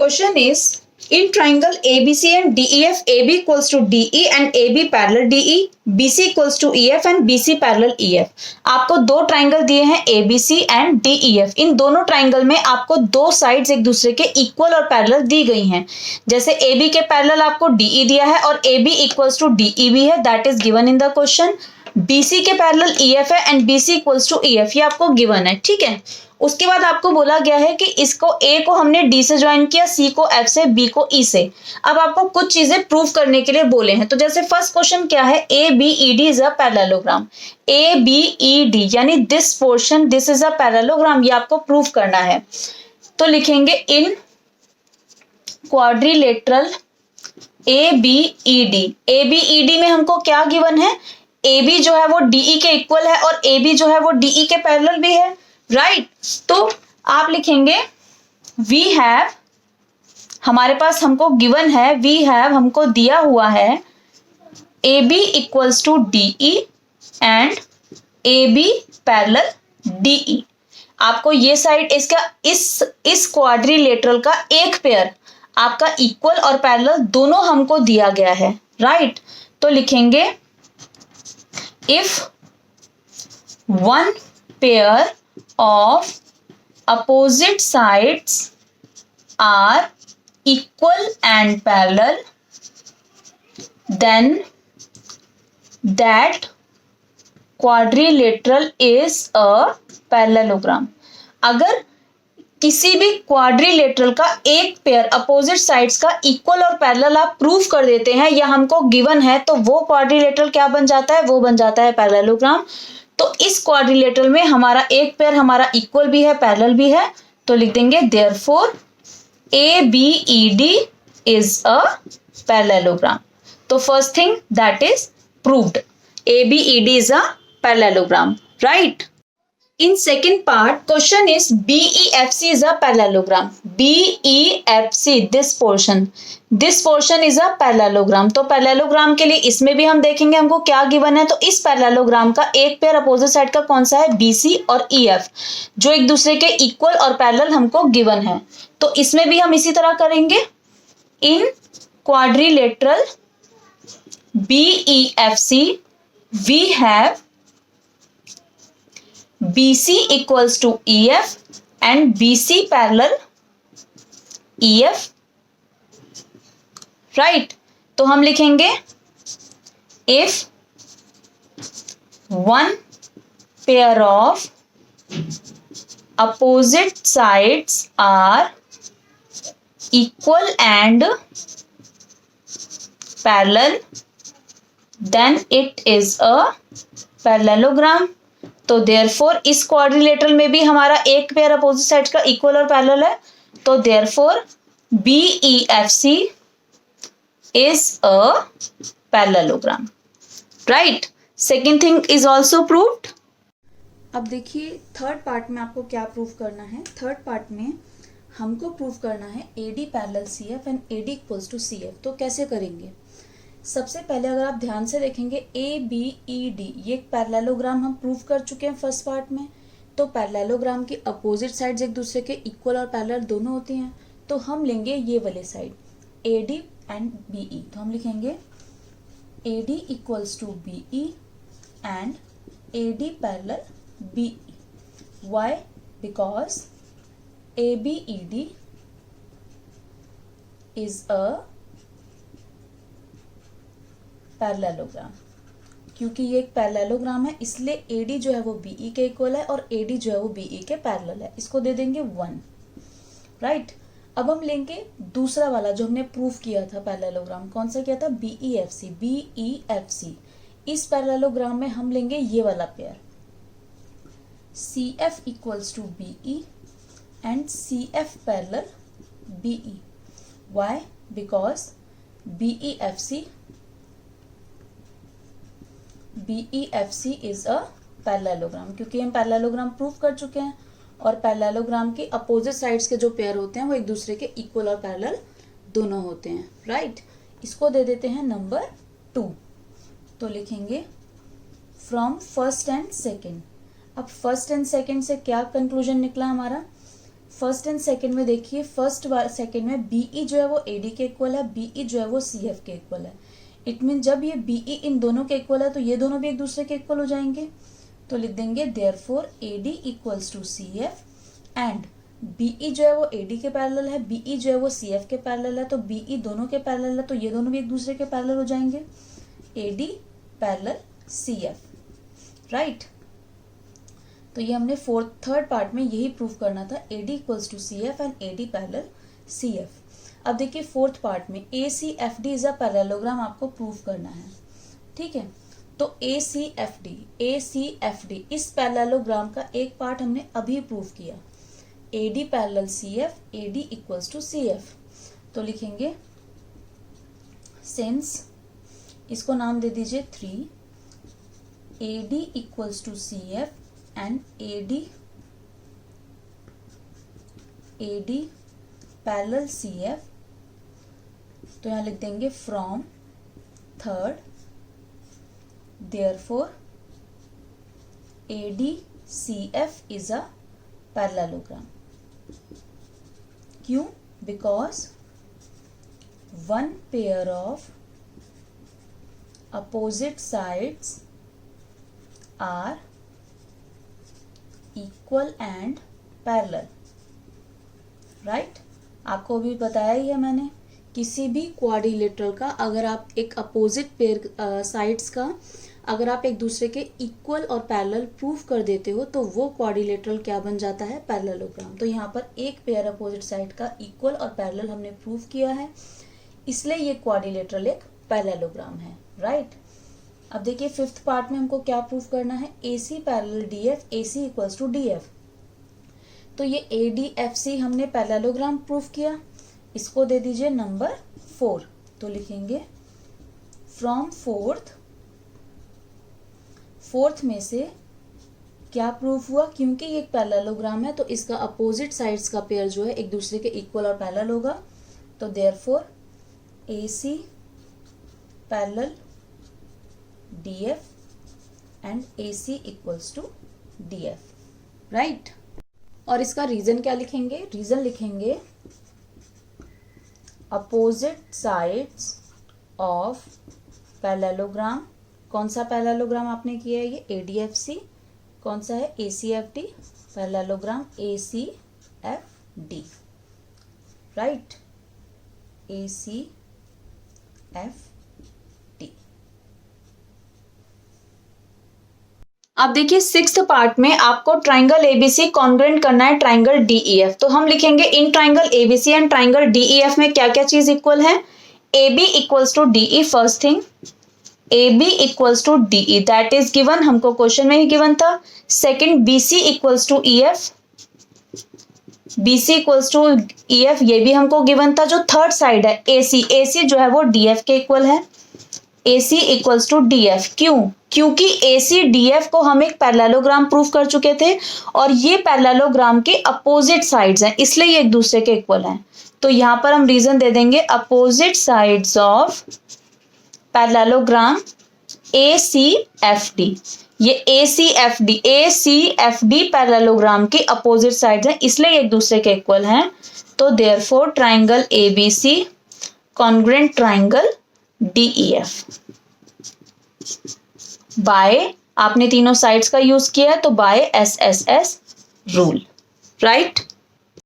question is in triangle ABC and DEF, AB equals to DE and AB parallel DE, BC equals to EF and BC parallel EF. आपको दो triangle दिए हैं ABC and DEF. इन दोनों triangle में आपको दो sides एक दूसरे के इक्वल और पैरेलल दी गई हैं. जैसे AB के पैरेलल आपको DE दिया है और AB इक्वल्स टू DE भी है, that is given in the question. BC के पैरेलल EF है and BC equals to EF, ये आपको गिवन है. ठीक है. उसके बाद आपको बोला गया है कि इसको A को हमने D से ज्वाइन किया, C को F से, B को E से. अब आपको कुछ चीजें प्रूव करने के लिए बोले हैं. तो जैसे फर्स्ट क्वेश्चन क्या है, ABED is a parallelogram. ABED यानी this portion, this is a parallelogram, ये आपको प्रूव करना है. तो लिखेंगे इन क्वाड्रिलेटरल ABED. ABED में हमको क्या गिवन है, AB जो है वो DE के इक्वल है और AB जो है वो DE के पैरेलल भी है. राइट. तो आप लिखेंगे वी हैव, हमारे पास हमको गिवन है, वी हैव हमको दिया हुआ है AB equals to DE and AB parallel DE. आपको ये साइड इसका इस क्वाड्रिलेटरल का एक पेयर आपका इक्वल और पैरेलल दोनों हमको दिया गया है. राइट. तो लिखेंगे if one pair of opposite sides are equal and parallel, then that quadrilateral is a parallelogram. अगर किसी भी क्वाड्रिलेटरल का एक पेयर अपोजिट साइड्स का इक्वल और पैरेलल आप प्रूव कर देते हैं या हमको गिवन है, तो वो क्वाड्रिलेटरल क्या बन जाता है, वो बन जाता है पैरेललोग्राम. तो इस क्वाड्रिलेटरल में हमारा एक पेयर हमारा इक्वल भी है, पैरेलल भी है. तो लिख देंगे therefore ABED is a parallelogram. तो first thing that is proved, ABED is a parallelogram. Right. In second part, question is BEFC is a parallelogram. BEFC, this portion is a parallelogram. तो parallelogram के लिए इसमें भी हम देखेंगे हमको क्या गिवन है. तो इस पैरेललोग्राम का एक पेयर अपोजिट साइड का कौन सा है, BC और EF, जो एक दूसरे के इक्वल और पैरेलल हमको गिवन है. तो इसमें भी हम इसी तरह करेंगे. इन quadrilateral BEFC we have BC equals to EF and BC parallel EF. right. तो हम लिखेंगे if one pair of opposite sides are equal and parallel, then it is a parallelogram. तो देयरफॉर इस क्वाड्रिलेटरल में भी हमारा एक पेयर अपोजिट साइड का इक्वल और पैरेलल है. तो therefore BEFC is a parallelogram. Right. Second thing is also proved. अब देखिए थर्ड पार्ट में आपको क्या प्रूव करना है. थर्ड पार्ट में हमको प्रूव करना है AD parallel CF and AD equals to CF. तो कैसे करेंगे, सबसे पहले अगर आप ध्यान से देखेंगे ABED, ये एक पैरेललोग्राम हम प्रूव कर चुके हैं फर्स्ट पार्ट में. तो पैरेललोग्राम की अपोजिट साइड्स एक दूसरे के इक्वल और पैरेलल दोनों होती हैं. तो हम लेंगे ये वाले साइड AD एंड BE. तो हम लिखेंगे AD equals to BE and AD parallel BE. Why? Because ABED is a parallelogram. क्योंकि ये एक पैरेललोग्राम है इसलिए AD जो है वो BE के इक्वल है और AD जो है वो BE के पैरेलल है. इसको दे देंगे 1. राइट. अब हम लेंगे दूसरा वाला जो हमने प्रूव किया था पैरेललोग्राम. कौन सा किया था, BEFC. इस पैरेललोग्राम में हम लेंगे ये वाला pair CF equals to BE and CF parallel BE. Why? Because BEFC is a parallelogram. क्योंकि हम पैरेललोग्राम प्रूव कर चुके हैं और पैरेललोग्राम के अपोजिट साइड्स के जो पेयर होते हैं वो एक दूसरे के इक्वल और पैरेलल दोनों होते हैं. राइट. इसको दे देते हैं नंबर 2. तो लिखेंगे फ्रॉम फर्स्ट एंड सेकेंड. अब फर्स्ट एंड सेकेंड से क्या कंक्लूजन निकला हमारा, फर्स्ट एंड सेकंड में देखिए, फर्स्ट सेकंड में बीई जो है वो एडी के इक्वल है, बीई जो है वो सीएफ के इक्वल है। इट मीन जब ये बीई इन दोनों के इक्वल है तो ये दोनों भी एक दूसरे के इक्वल हो जाएंगे। तो लिख देंगे therefore AD equals to CF and BE जो है वो एडी के पैरेलल है, बीई जो है वो सीएफ के पैरेलल है, तो बीई दोनों के पैरेलल है तो ये दोनों भी एक दूसरे के पैरेलल हो जाएंगे। AD parallel CF, right. तो ये हमने थर्ड पार्ट में यही प्रूव करना था, AD equals to CF and AD parallel CF. अब देखिए फोर्थ पार्ट में एसीएफडी इज अ पैरेललोग्राम आपको प्रूव करना है, ठीक है। तो एसीएफडी इस पैरेललोग्राम का एक पार्ट हमने अभी प्रूव किया, AD parallel CF, AD equals to CF. तो लिखेंगे सिंस, इसको नाम दे दीजिए 3, AD equals to CF and AD parallel CF. तो यहां लिख देंगे from third, therefore AD CF is a parallelogram. क्यों? Because one pair of opposite sides are equal and parallel, right? आपको भी बताया ही है मैंने, किसी भी क्वाड्रिलेटरल का अगर आप एक अपोजिट पेयर साइड्स का अगर आप एक दूसरे के इक्वल और पैरेलल प्रूव कर देते हो तो वो क्वाड्रिलेटरल क्या बन जाता है? पैरेललोग्राम। तो यहाँ पर एक पेयर अपोजिट साइड का इक्वल और पैरेलल हमने प्रूव किया है, इसलिए ये क्वाड्रिलेटरल एक पैरेललोग्राम है, राइट। अब देखिए फिफ्थ पार्ट में हमको क्या प्रूव करना है, AC parallel DF, AC equals to DF। तो ये ADFC हमने पैरेललोग्राम प्रूव किया, इसको दे दीजिए नंबर 4। तो लिखेंगे फ्रॉम फोर्थ में से क्या प्रूव हुआ, क्योंकि ये एक पैरेललोग्राम है तो इसका अपोजिट साइड्स का पेयर जो है एक दूसरे के इक्वल और पैरेलल होगा। तो therefore AC parallel DF and AC equals to DF, right. और इसका रीजन क्या लिखेंगे? रीजन लिखेंगे अपोजिट साइड्स ऑफ पैरेललोग्राम। कौन सा पैरेललोग्राम आपने किया है? ये ADFC। कौन सा है? ACFD parallelogram, ACFD, right, ACFD। अब देखिए सिक्स्थ पार्ट में आपको ट्राइंगल ABC कॉन्ग्रुएंट करना है ट्राइंगल DEF। तो हम लिखेंगे in triangle ABC and triangle DEF में क्या क्या चीज इक्वल है? AB equals to DE, first thing AB equals to DE, that is given, हमको क्वेश्चन में ही गिवन था। Second BC equals to EF, BC equals to EF, ये भी हमको गिवन था। जो थर्ड साइड है AC जो है वो DF के इक्वल है, AC इक्वल्स टू DF। क्यों? क्योंकि AC DF को हम एक पैरेललोग्राम प्रूव कर चुके थे और ये पैरेललोग्राम के अपोजिट साइड्स हैं, इसलिए ये एक दूसरे के इक्वल हैं। तो यहां पर हम रीजन दे देंगे opposite sides of parallelogram ACFD। ये ACFD पैरेललोग्राम के अपोजिट साइड्स हैं, इसलिए ये एक दूसरे के इक्वल हैं। तो therefore triangle ABC congruent triangle DEF by, आपने तीनों साइड्स का यूज किया है तो बाय SSS रूल, राइट।